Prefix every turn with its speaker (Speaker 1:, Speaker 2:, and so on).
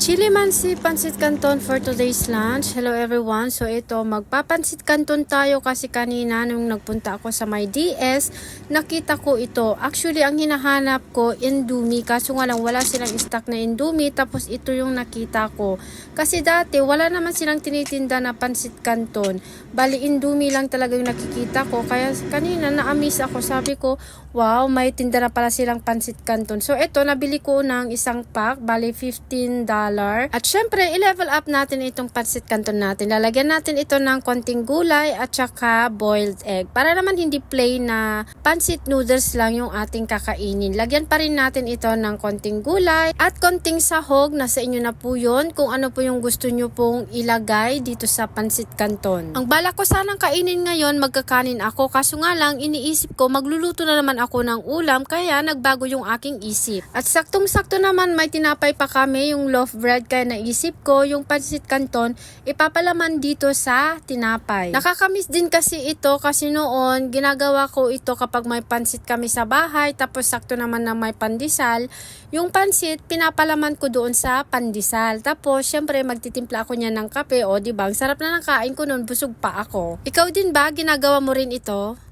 Speaker 1: Chili mansi pansit canton for today's lunch. Hello everyone. So ito, magpapansit canton tayo kasi kanina nung nagpunta ako sa my DS, nakita ko ito. Actually, ang hinahanap ko, Indomie. Kaso nga lang, wala silang stock na Indomie. Tapos ito yung nakita ko. Kasi dati, wala naman silang tinitinda na pansit canton. Bali, Indomie lang talaga yung nakikita ko. Kaya kanina, na-amaze ako. Sabi ko, wow, may tinda na pala silang pansit canton. So ito, nabili ko ng isang pack. Bali, $15. At syempre, i-level up natin itong pansit canton natin. Lalagyan natin ito ng konting gulay at saka boiled egg. Para naman hindi plain na pansit noodles lang yung ating kakainin. Lagyan pa rin natin ito ng konting gulay at konting sahog. Nasa inyo na po yun kung ano po yung gusto nyo pong ilagay dito sa pansit canton. Ang bala ko sanang kainin ngayon, magkakanin ako. Kaso nga lang, iniisip ko, magluluto na naman ako ng ulam. Kaya nagbago yung aking isip. At saktong-sakto naman, may tinapay pa kami, yung loaf bread, kaya naisip ko yung pansit canton ipapalaman dito sa tinapay. Nakakamiss din kasi ito kasi noon ginagawa ko ito kapag may pansit kami sa bahay tapos sakto naman na may pandesal. Yung pansit pinapalaman ko doon sa pandesal. Tapos syempre magtitimpla ako niya ng kape, o di ba? Ang sarap na ng kain ko noon, busog pa ako. Ikaw din ba ginagawa mo rin ito?